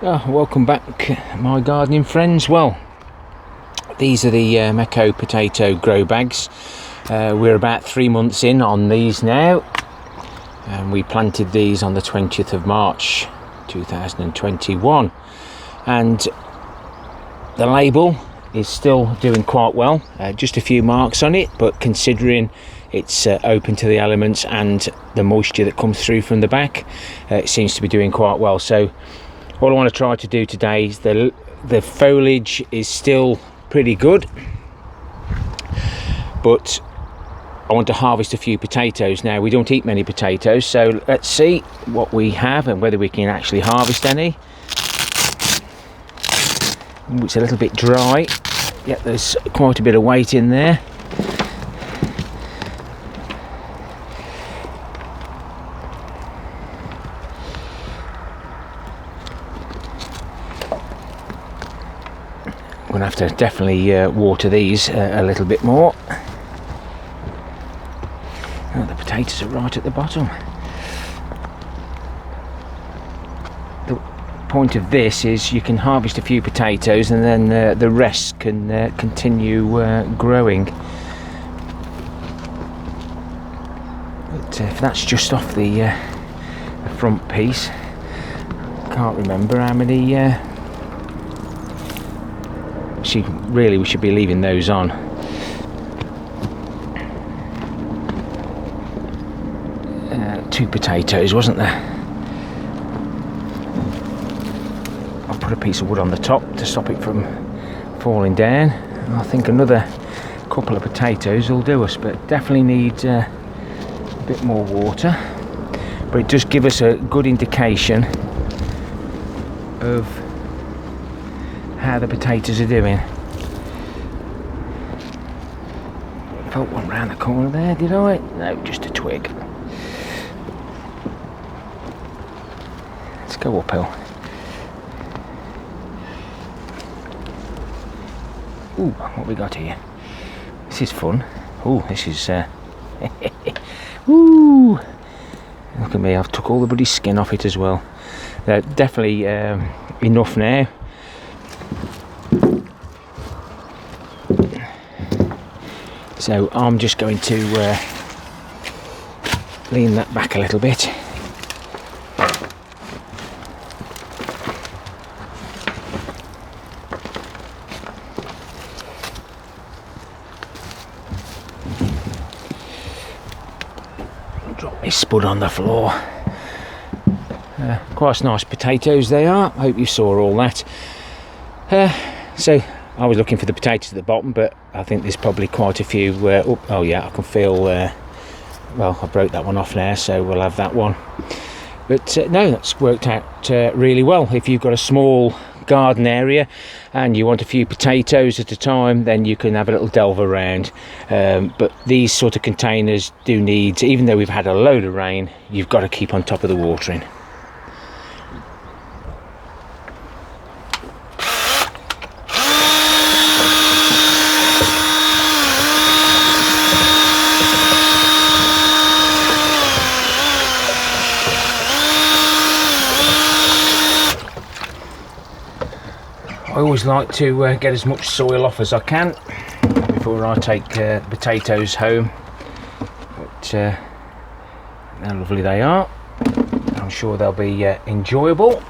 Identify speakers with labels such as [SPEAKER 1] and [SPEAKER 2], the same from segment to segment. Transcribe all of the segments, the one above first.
[SPEAKER 1] Welcome back, my gardening friends. Well, these are the Meko potato grow bags. We're about 3 months in on these now, and we planted these on the 20th of March 2021, and the label is still doing quite well. Just a few marks on it, but considering it's open to the elements and the moisture that comes through from the back, it seems to be doing quite well. So all I want to try to do today is the foliage is still pretty good, but I want to harvest a few potatoes. Now, we don't eat many potatoes, so let's see what we have and whether we can actually harvest any. It's a little bit dry. Yeah, there's quite a bit of weight in there. I'm going to have to definitely water these a little bit more. Oh, the potatoes are right at the bottom. The point of this is you can harvest a few potatoes and then the rest can continue growing. But if that's just off the front piece, I can't remember how many. We should be leaving those on. 2 potatoes, wasn't there? I'll put a piece of wood on the top to stop it from falling down. And I think another couple of potatoes will do us, but definitely need a bit more water. But it does give us a good indication of how the potatoes are doing. Felt one round the corner there, did I? No, just a twig. Let's go uphill. Ooh, what we got here? This is fun. Ooh, this is Ooh, look at me, I've took all the bloody skin off it as well. Definitely enough now. So I'm just going to lean that back a little bit. Drop my spud on the floor. Quite nice potatoes they are. I hope you saw all that. So I was looking for the potatoes at the bottom, but I think there's probably quite a few. Oh yeah, I can feel. Well, I broke that one off now, so we'll have that one. But no, that's worked out really well. If you've got a small garden area and you want a few potatoes at a time, then you can have a little delve around. But these sort of containers do need, even though we've had a load of rain, you've got to keep on top of the watering. I always like to get as much soil off as I can before I take the potatoes home. But how lovely they are. I'm sure they'll be enjoyable.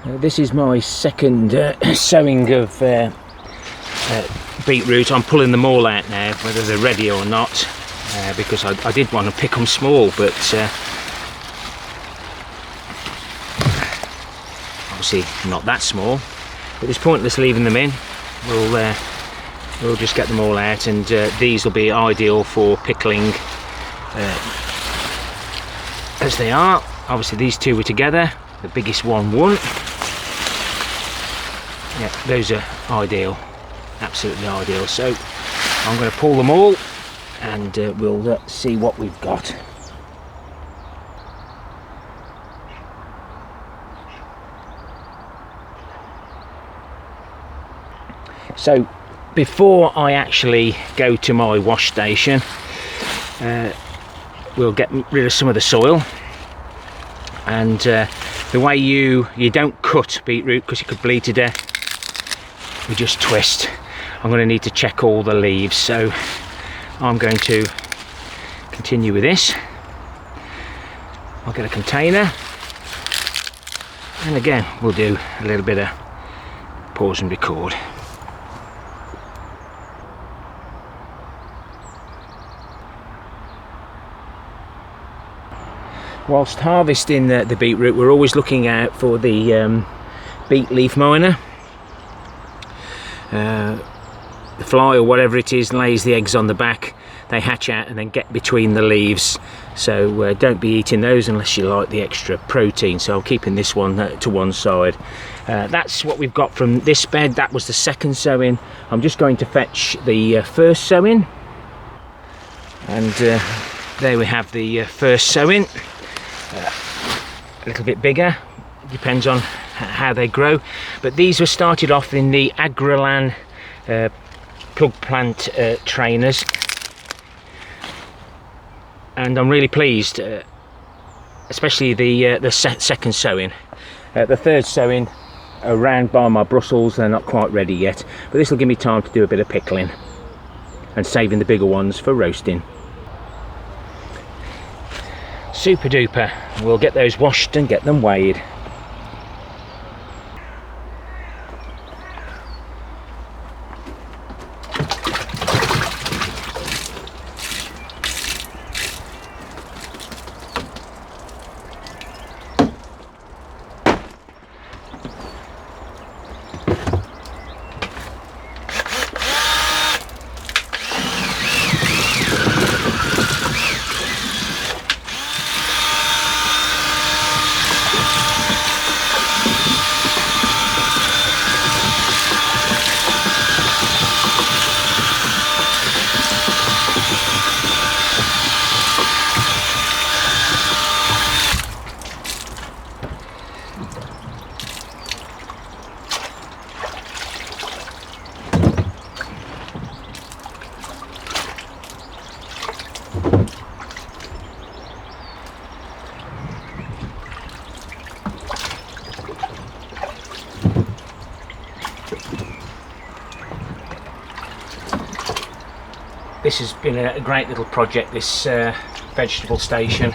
[SPEAKER 1] This is my second sowing of beetroot. I'm pulling them all out now, whether they're ready or not, because I did want to pick them small, but obviously not that small, but it's pointless leaving them in. We'll just get them all out, and these will be ideal for pickling as they are. Obviously these two were together, the biggest one won. Yeah, those are ideal, absolutely ideal. So I'm going to pull them all and we'll see what we've got. So before I actually go to my wash station, we'll get rid of some of the soil. And the way you don't cut beetroot because you could bleed to death, we just twist. I'm going to need to check all the leaves, so I'm going to continue with this. I'll get a container, and again we'll do a little bit of pause and record. Whilst harvesting the beetroot, we're always looking out for the beet leaf miner. The fly or whatever it is lays the eggs on the back. They hatch out and then get between the leaves, so don't be eating those unless you like the extra protein. So I'm keeping this one to one side. That's what we've got from this bed. That was the second sowing. I'm just going to fetch the first sowing, and there we have the first sowing. A little bit bigger, depends on how they grow, but these were started off in the Agrilan plug plant trainers, and I'm really pleased, especially the second sowing. The third sowing around by my Brussels, they're not quite ready yet, but this will give me time to do a bit of pickling and saving the bigger ones for roasting. Super duper. We'll get those washed and get them weighed. This has been a great little project, this vegetable station,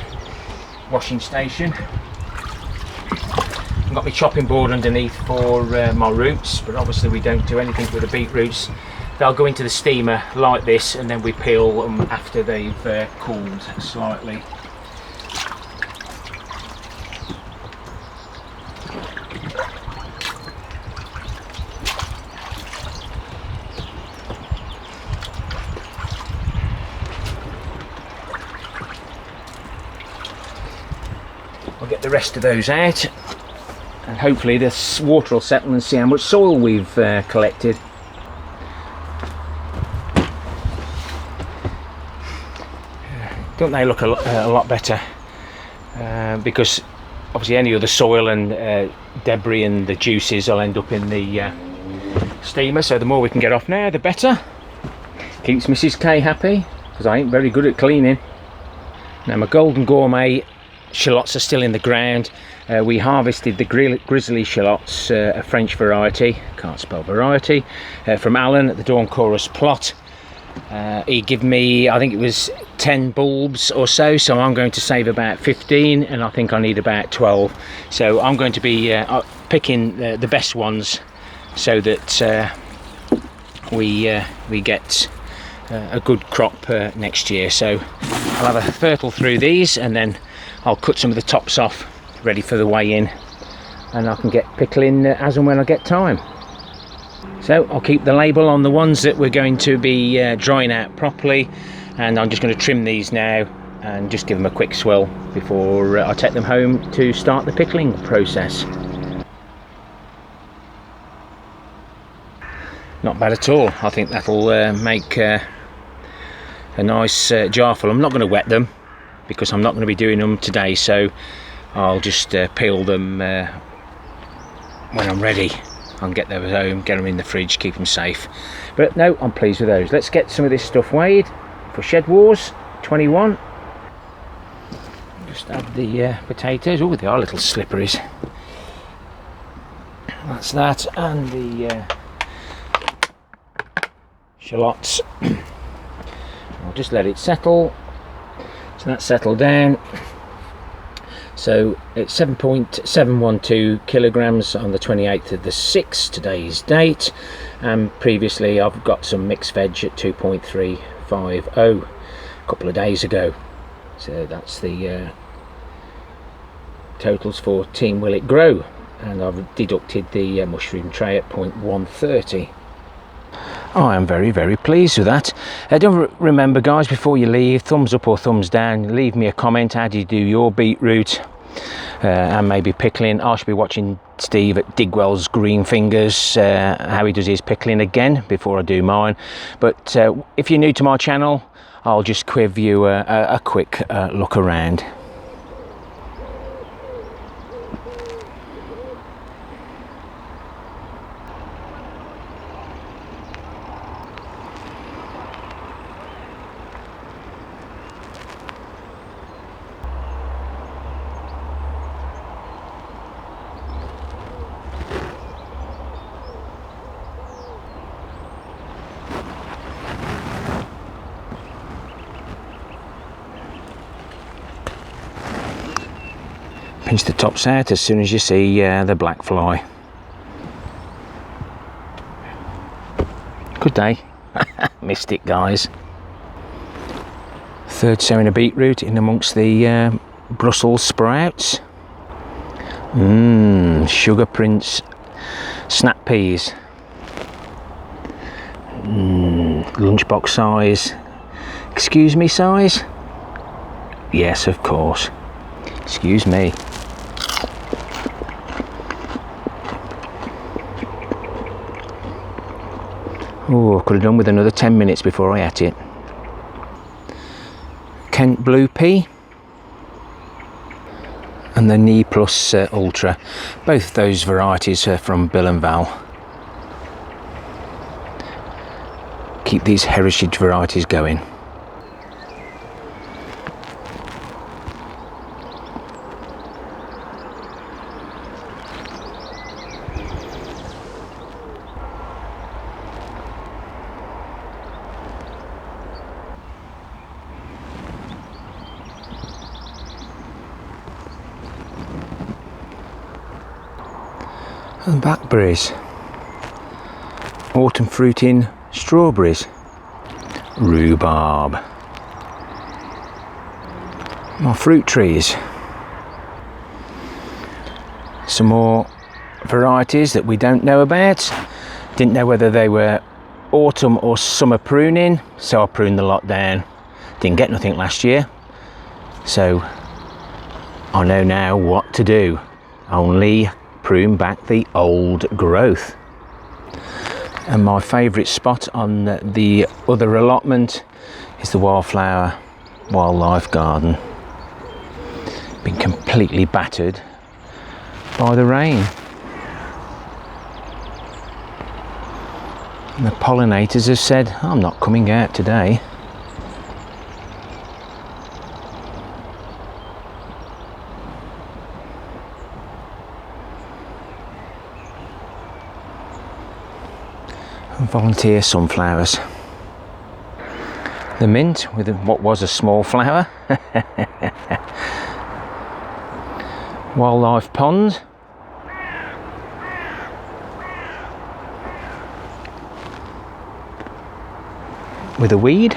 [SPEAKER 1] washing station. I've got my chopping board underneath for my roots, but obviously we don't do anything with the beetroots. They'll go into the steamer like this, and then we peel them after they've cooled slightly. I'll get the rest of those out, and hopefully this water will settle and see how much soil we've collected. Don't they look a lot better? Because obviously any other soil and debris and the juices will end up in the steamer, so the more we can get off now the better. Keeps Mrs. K happy, because I ain't very good at cleaning. Now my Golden Gourmet shallots are still in the ground. We harvested the Grizzly Shallots, a French variety, can't spell variety, from Alan at the Dawn Chorus plot. He gave me, I think it was 10 bulbs or so I'm going to save about 15, and I think I need about 12. So I'm going to be picking the best ones, so that we get a good crop next year. So I'll have a fertal through these, and then I'll cut some of the tops off, ready for the weigh-in, and I can get pickling as and when I get time. So I'll keep the label on the ones that we're going to be drying out properly, and I'm just going to trim these now and just give them a quick swirl before I take them home to start the pickling process. Not bad at all. I think that'll make a nice jar full. I'm not going to wet them because I'm not going to be doing them today, so I'll just peel them when I'm ready. I'll get those home, get them in the fridge, keep them safe. But no, I'm pleased with those. Let's get some of this stuff weighed for Shed Wars 21. just add the potatoes. Oh, they are little slipperies. That's that, and the shallots. I'll just let it settle. So that's settled down. So it's 7.712 kilograms on the 28th of the 6th, today's date, and previously I've got some mixed veg at 2.350 a couple of days ago. So that's the totals for Team Will It Grow, and I've deducted the mushroom tray at 0.130. I am very, very pleased with that. Don't remember, guys, before you leave, thumbs up or thumbs down, leave me a comment. How do you do your beetroot and maybe pickling? I should be watching Steve at Digwell's Green Fingers, how he does his pickling again before I do mine. But if you're new to my channel, I'll just give you a quick look around. Pinch the tops out as soon as you see the black fly. Good day. Missed it, guys. Third sowing of beetroot in amongst the Brussels sprouts. Sugar Prince snap peas. Lunchbox size. Excuse me size? Yes, of course. Excuse me. Oh, I could have done with another 10 minutes before I ate it. Kent Blue Pea and the Knee Plus Ultra. Both those varieties are from Bill and Val. Keep these heritage varieties going. And blackberries, autumn fruiting strawberries, rhubarb, more fruit trees, some more varieties that we don't know about. Didn't know whether they were autumn or summer pruning, so I pruned the lot down. Didn't get nothing last year, so I know now what to do. Only prune back the old growth. And my favourite spot on the other allotment is the wildlife garden. Been completely battered by the rain. And the pollinators have said, I'm not coming out today. Volunteer sunflowers. The mint with what was a small flower. Wildlife pond. With a weed.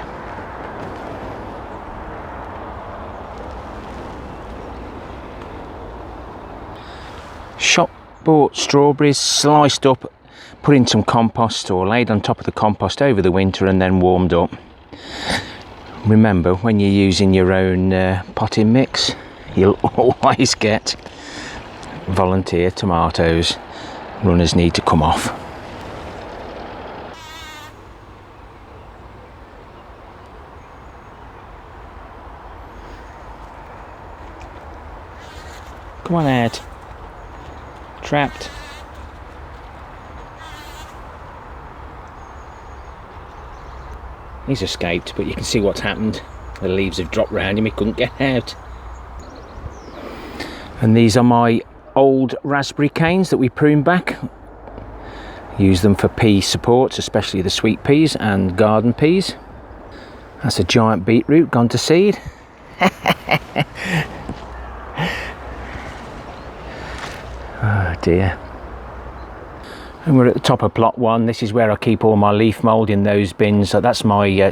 [SPEAKER 1] Shop bought strawberries sliced up, put in some compost or laid on top of the compost over the winter and then warmed up. Remember, when you're using your own potting mix, you'll always get volunteer tomatoes. Runners need to come off. Come on out. Trapped. He's escaped, but you can see what's happened. The leaves have dropped round him, he couldn't get out. And these are my old raspberry canes that we pruned back. Use them for pea supports, especially the sweet peas and garden peas. That's a giant beetroot gone to seed. Oh dear. And we're at the top of plot 1. This is where I keep all my leaf mould, in those bins. So that's my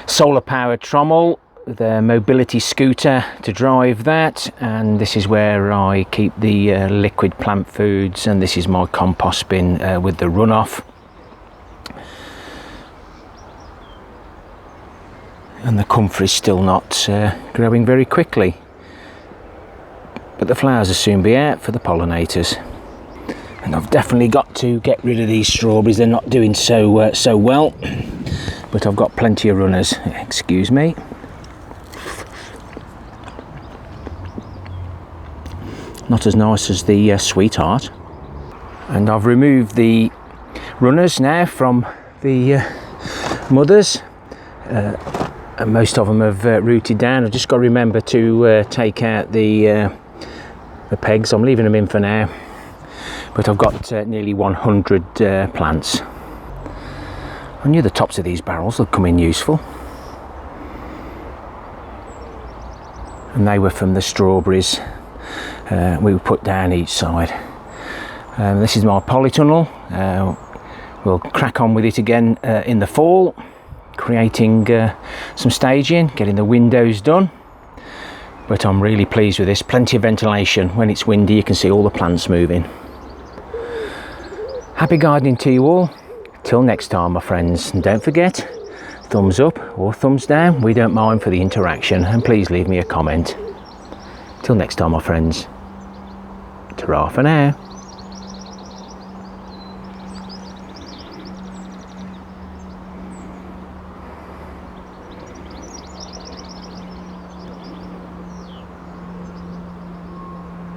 [SPEAKER 1] solar powered trommel, the mobility scooter to drive that, and this is where I keep the liquid plant foods, and this is my compost bin with the runoff. And the comfrey is still not growing very quickly, but the flowers will soon be out for the pollinators. And I've definitely got to get rid of these strawberries. They're not doing so well, but I've got plenty of runners. Excuse me. Not as nice as the sweetheart. And I've removed the runners now from the mothers, and most of them have rooted down. I've just got to remember to take out the pegs. I'm leaving them in for now, but I've got nearly 100 plants. I knew the tops of these barrels would come in useful, and they were from the strawberries we put down each side. This is my polytunnel. We'll crack on with it again in the fall, creating some staging, getting the windows done. But I'm really pleased with this. Plenty of ventilation. When it's windy you can see all the plants moving. Happy gardening to you all. Till next time, my friends, and don't forget, thumbs up or thumbs down, we don't mind for the interaction, and please leave me a comment. Till next time, my friends, ta-ra for now.